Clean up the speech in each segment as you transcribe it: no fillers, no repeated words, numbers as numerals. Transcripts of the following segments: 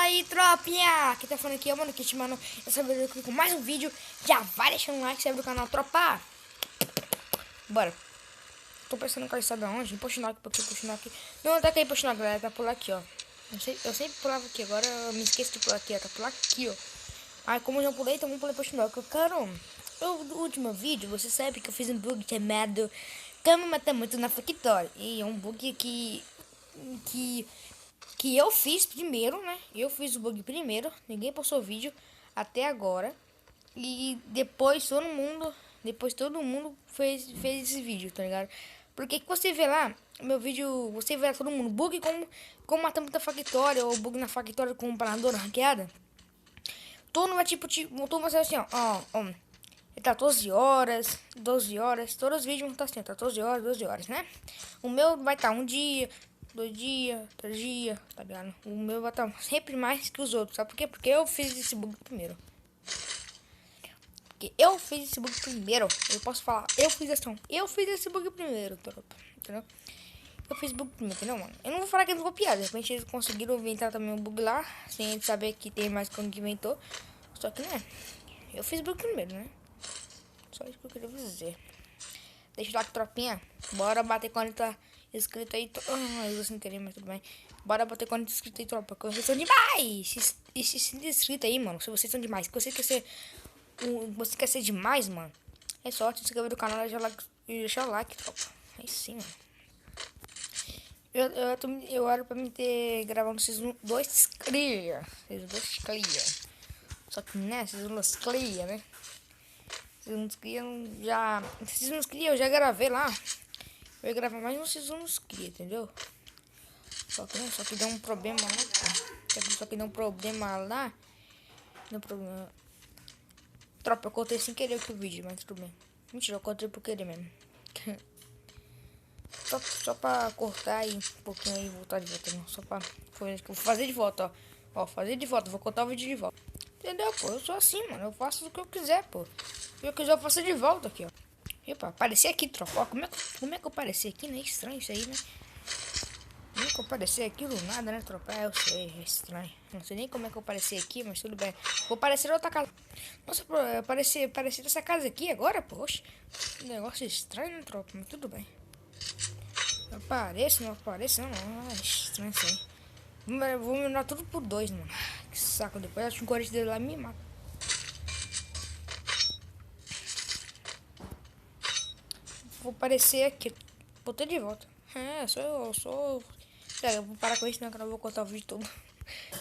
aí, tropinha! Quem tá falando aqui é o Mano Kit, mano. Essa vez eu aqui com mais um vídeo. Já vai deixando um like, se inscreve no canal, tropa. Bora. Tô pensando em cair, sabe aonde? Em Pochinock, porque Pochinock... Não, tá aqui em Pochinock, galera. Tá por lá aqui, ó. Eu sempre pulava aqui, agora eu me esqueço de pular aqui, ó. Tá por lá aqui, ó. Aí, como eu já pulei, então vamos pular Pochinock. Cara, no último vídeo, você sabe que eu fiz um bug chamado Cama Mata Muito na Factory. E é um bug que eu fiz primeiro, né? Eu fiz o bug primeiro, ninguém postou vídeo até agora. E depois todo mundo fez esse vídeo, tá ligado? Porque que você vê lá, meu vídeo, você vê lá todo mundo, bug como matar muita factória, ou bug na factória com um planador ranqueada. Todo mundo vai tipo, todo mundo vai assim, ó, tá 12 horas, todos os vídeos vão estar assim, tá 12 horas, né? O meu vai estar um dia, 2 dias, 3 dias, tá ligado? O meu vai estar sempre mais que os outros, sabe por quê? Porque eu fiz esse bug primeiro. Eu posso falar, eu fiz esse bug primeiro, tropa, entendeu? Eu fiz bug primeiro, entendeu, mano? Eu não vou falar que eles copiaram, de repente eles conseguiram inventar também um bug lá, sem eles saber que tem mais que um que inventou. Só que, né, eu fiz bug primeiro, né? Só isso que eu queria dizer. Deixa o like, tropinha. Bora bater 40 inscritos aí. Eu sem querer, mas tudo bem. Bora bater 40 inscritos aí, tropa. Porque vocês são demais. Esses inscritos aí, mano. Se vocês são demais. Se você quer ser demais, mano. É só se inscrever no canal e deixar o like, tropa. Aí sim, mano. Eu era pra mim ter gravado Season 2 clear. Season 2 clear. Só que, né, Season 2 clear, né? Vocês não criam, eu já gravei lá. Eu ia gravar mais um Season cria, entendeu? Só que deu um problema lá. Só que deu um problema lá. Deu um problema. Tropa, eu cortei sem querer aqui o vídeo, mas tudo bem. Mentira, eu cortei por querer mesmo. Só pra cortar aí um pouquinho aí e voltar de volta. Não. Só pra fazer de volta, ó. Ó, fazer de volta, vou cortar o vídeo de volta. Entendeu, pô? Eu sou assim, mano. Eu faço o que eu quiser, pô. Se eu quiser, eu faço de volta aqui, ó. Epa, aparecer aqui, tropa. Ó, como é que eu apareci aqui, né? Estranho isso aí, né? Como é que eu apareci aqui do nada, né, tropa? Eu sei, é estranho. Não sei nem como é que eu apareci aqui, mas tudo bem. Vou aparecer em outra casa. Nossa, pô, eu apareci nessa casa aqui agora, poxa. Negócio estranho, né, tropa? Mas tudo bem. Não aparece, não. Ah, estranho isso aí. Vou me mandar tudo por 2, mano. Que saco. Depois acho que o corante dele lá me mata. Vou aparecer aqui. Botei de volta. É, sou. Sério, eu vou parar com isso, não, que eu não vou cortar o vídeo todo.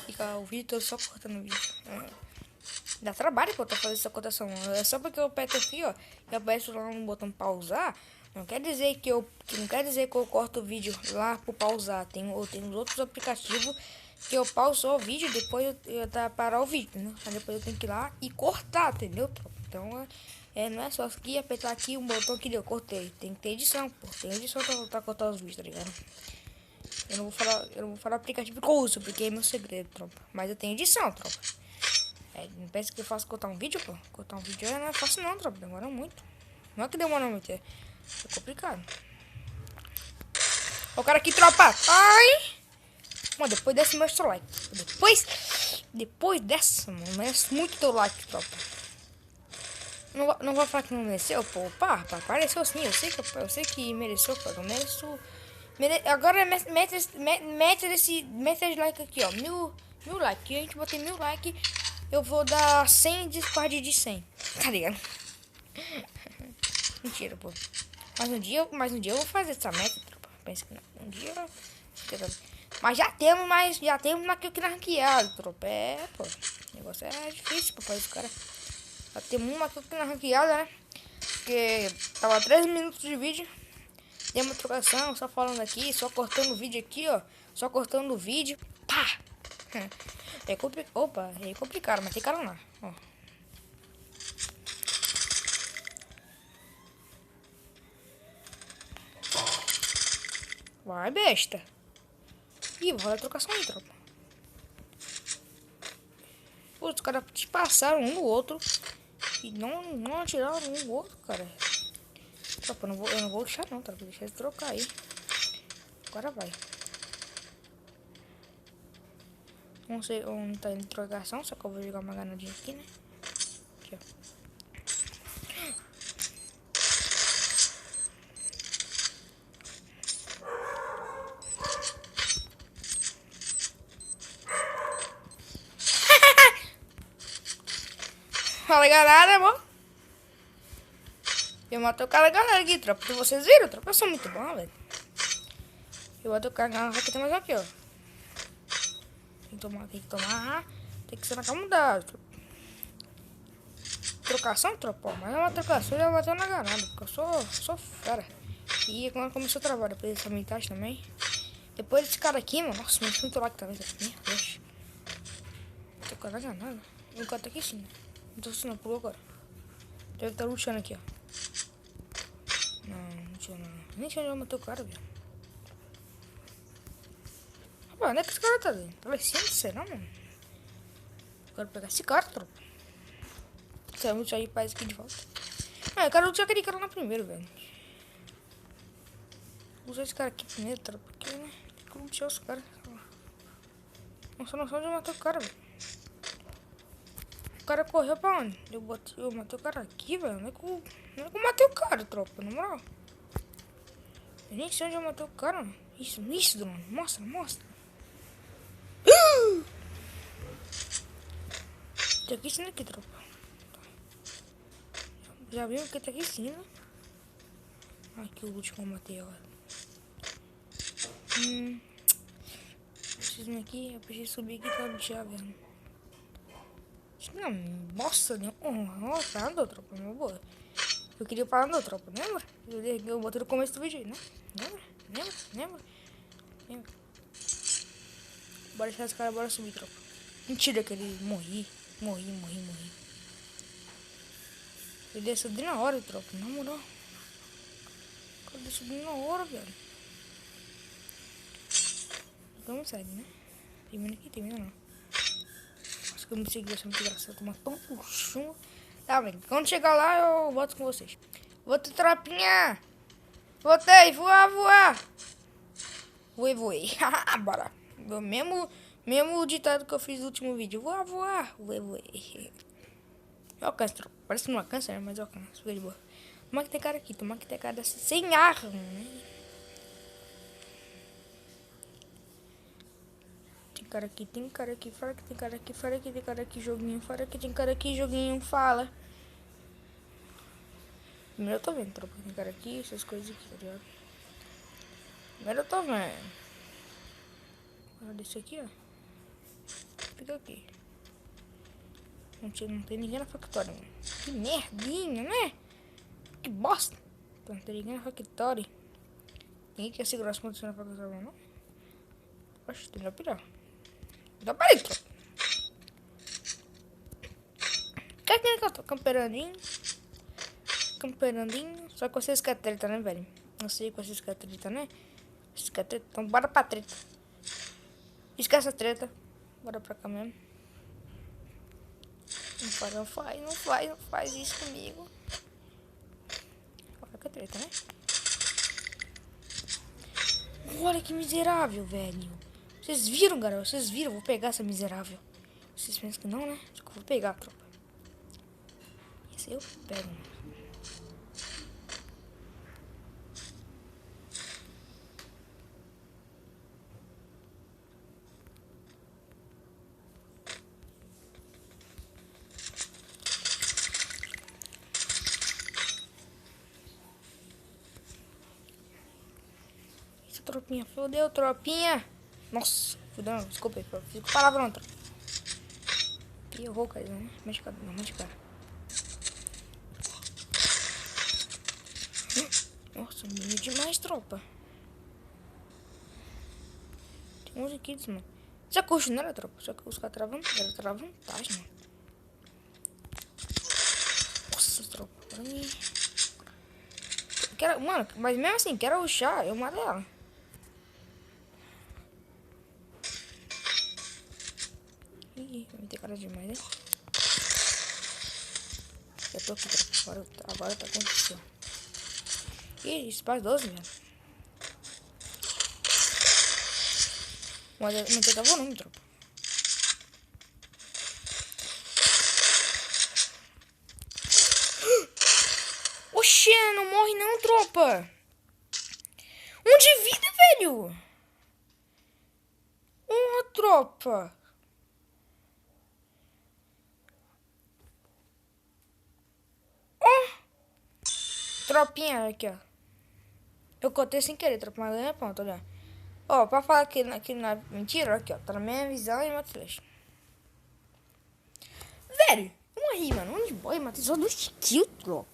Ficar o vídeo todo só cortando o vídeo. Dá trabalho pra eu fazer essa cotação. É só porque eu aperto aqui, ó. E aperto lá no botão pausar. Não quer dizer que eu corto o vídeo lá pro pausar. Tem os outros aplicativos que eu pauso só o vídeo, depois eu parar o vídeo, né? Aí depois eu tenho que ir lá e cortar, entendeu? Então não é só aqui apertar aqui um botão que eu cortei. Tem que ter edição, pô. Tem edição pra cortar os vídeos, tá ligado? Eu não vou falar o aplicativo que eu uso, porque é meu segredo, tropa. Mas eu tenho edição, tropa. Não pensa que eu faço cortar um vídeo, pô. Cortar um vídeo não é fácil não, tropa. Demora muito. Não é que demora muito, é complicado. Ó o cara aqui, tropa. Ai! Mano, depois dessa, meu seu like. Depois dessa, mano, merece muito teu like, tropa. Não vou falar que não mereceu, pô. Pá, pareceu sim. Eu sei que mereceu, pô. Eu mereço. Agora mete esse like aqui, ó. Mil like. A gente botei 1000 like. Eu vou dar 100 Discord de 100. Tá ligado? Mentira, pô. Mas um dia eu vou fazer essa meta, tropa. Pensa que não. Um dia. Mas já temos naquilo na ranqueada, tropa. É, pô. O negócio é difícil, pô, fazer os caras. Já temos uma aqui na ranqueada, né? Porque tava 3 minutos de vídeo. Deu uma trocação, só falando aqui, só cortando o vídeo aqui, ó. Só cortando o vídeo. Pá! É complicado, mas tem cara lá, ó. Vai, besta. Ih, vou rolar a trocação aí, tropa. Pô, os caras te passaram um no outro. E não atiraram um no outro, cara. Tropa, eu não vou deixar não, tropa. Deixa eles trocar aí. Agora vai. Não sei onde tá a interrogação, só que eu vou jogar uma granadinha aqui, né? Aqui, ó. Fala, galera, amor. Eu matei o cara, galera, aqui, tropa. Vocês viram, tropa? Eu sou muito bom, velho. Eu vou tocar a garrafa que tem mais aqui, ó. Tem que tomar. Tem que ser na calma da trocação, tropa. Mas é uma trocação, já bateu na granada. Porque eu sou fera. E quando começou a travar, depois dessa metade também. Depois desse cara aqui, mano. Nossa, mas muito lá que também. Meu Deus. Tocar na granada. O cara tá aqui sim, né? Não tô funcionando por agora. Deve estar lutando aqui, ó. Não tinha não. Nem sei onde eu matei o cara, velho. Rapaz, onde é que esse cara tá, velho? Tá lá em cima, será, mano? Eu quero pegar esse cara, tropa. Se eu lutar aí, faz aqui de volta. Ah, eu quero lutar aquele cara lá primeiro, velho. Vou usar esse cara aqui primeiro, tropa. Porque, né? Tem que lutar os caras. Nossa, não sei onde eu matei o cara, velho. O cara correu pra onde? Eu matei o cara aqui, velho. Não é que eu matei o cara, tropa, na moral. Eu nem sei onde eu matei o cara, mano. Isso, mano. Mostra. Tá aqui em cima aqui, tropa. Já viu que tá aqui em cima. Aqui o último que eu matei agora. Preciso vir aqui, eu preciso subir aqui pra lutar, velho. Não, nossa, parando, tropa, meu boa. Eu queria parar, tropa, lembra? Eu botei no começo do vídeo, né? Lembra? Bora deixar esse cara, bora subir, tropa. Mentira que ele morri. Ele desceu de na hora, tropa, na moral. O cara desceu de na hora, velho. Vamos sair, né? Termina não. Acho que eu me segui, essa muito engraçado. Tomar tão puxão. Tá, velho. Quando chegar lá, eu volto com vocês. Voltei, tropinha. Voltei, voar. Voei. Bora. O mesmo ditado que eu fiz no último vídeo. Voar. Voei. Eu alcanço, tropa. Parece que não alcança, né? Mas eu alcanço. Fica de boa. Tomara que tem cara aqui. Tomara que tem cara dessa sem arma, né? Tem cara aqui, fala que tem cara aqui, joguinho, fala que tem cara aqui, joguinho, fala. Primeiro eu tô vendo, tropa, tem cara aqui, essas coisas aqui, tá ligado? Primeiro eu tô vendo. Olha desse aqui, ó. Fica aqui. Não tem ninguém na factória, mano. Que merdinha, né? Que bosta. Não tem ninguém na factória. Ninguém quer segurar as condições na factória, não? Oxe, tem que pirar. Dá pra ir, tropa. Que eu tô camperandinho. Só que vocês querem treta, né, velho? Eu sei que vocês querem treta, né? Vocês querem treta? Então bora pra treta. Esquece a treta. Bora pra cá mesmo. Não faz isso comigo. Olha que treta, né? Olha que miserável, velho. Vocês viram, galera? Vocês viram? Vou pegar essa miserável. Vocês pensam que não, né? Só que eu vou pegar, tropa. Esse eu pego, mano. Essa tropinha, fodeu, tropinha. Nossa, fudeu, desculpa aí, fico palavrão, tropa. E eu vou cair, né? Mexe cara. Nossa, meio demais, tropa. Tem 11 kills, mano. Já curte, não era, tropa? Só que os caras travam vantagem, mano. Nossa, tropa, pra mim. Mano, mas mesmo assim, quero rushar, eu mato ela. Ih, vai ter cara demais, né? Eu tô aqui, agora tá acontecendo. Ih, espaço 12, velho. Mas eu não tem volume, tropa. tropa. Um de vida, velho. Tropa. Tropinha, aqui, ó. Eu cortei sem querer, tropa, mas ganhei ponto, olha. Ó, pra falar que não é mentira, aqui, ó. Tá na minha visão e meu flash. Velho, eu morri, mano. Onde boy, matei só 2 kills, tropa.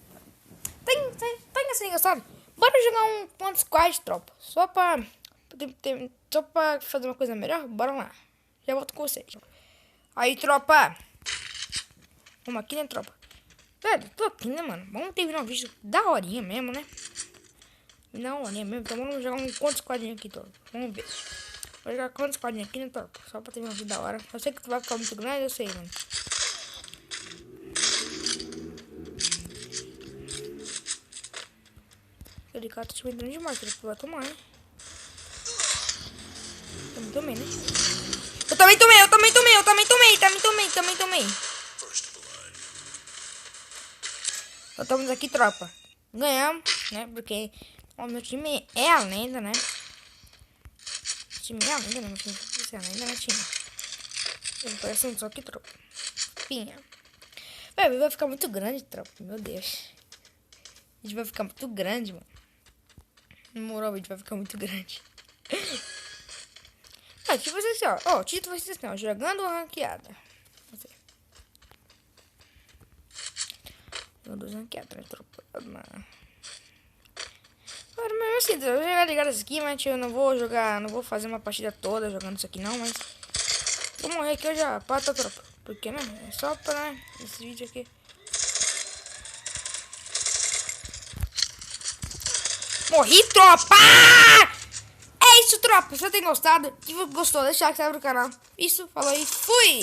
Tá engraçado. Bora jogar um ponto squad, tropa. Só pra fazer uma coisa melhor. Bora lá. Já volto com vocês. Aí, tropa. Vamos aqui, né, tropa? Velho, tô aqui, né, mano? Vamos terminar um vídeo da horinha mesmo, né? Da horinha mesmo. Então vamos jogar um ponto squadinho aqui, tropa. Vamos ver. Vou jogar quantos squadinho aqui, né, tropa? Só pra terminar um vídeo da hora. Eu sei que tu vai ficar muito grande, eu sei, mano. Aquele cara tá te entrando demais, que ele vai tomar, hein? Também tomei, né? Eu também tomei. Estamos aqui, tropa. Ganhamos, né? Porque o meu time é a lenda, né? O time é a lenda, né? Meu time é a lenda, né, time? Ele parece um só que, tropa. Pinha. Vai ficar muito grande, tropa. Meu Deus. A gente vai ficar muito grande, mano. Na moral, a gente vai ficar muito grande. Tipo assim, ó. O título vai ser assim, ó. Jogando ranqueada. Jogando ranqueada, né, tropa? Mas assim, eu vou jogar ligado isso aqui, mas eu não vou jogar. Não vou fazer uma partida toda jogando isso aqui, não. Mas vou morrer aqui, eu já pato a tropa. Porque, né? É só pra, né, esse vídeo aqui. Morri, tropa! É isso, tropa. Se você tem gostado, se você gostou, deixa o like no canal. Isso, falou e fui!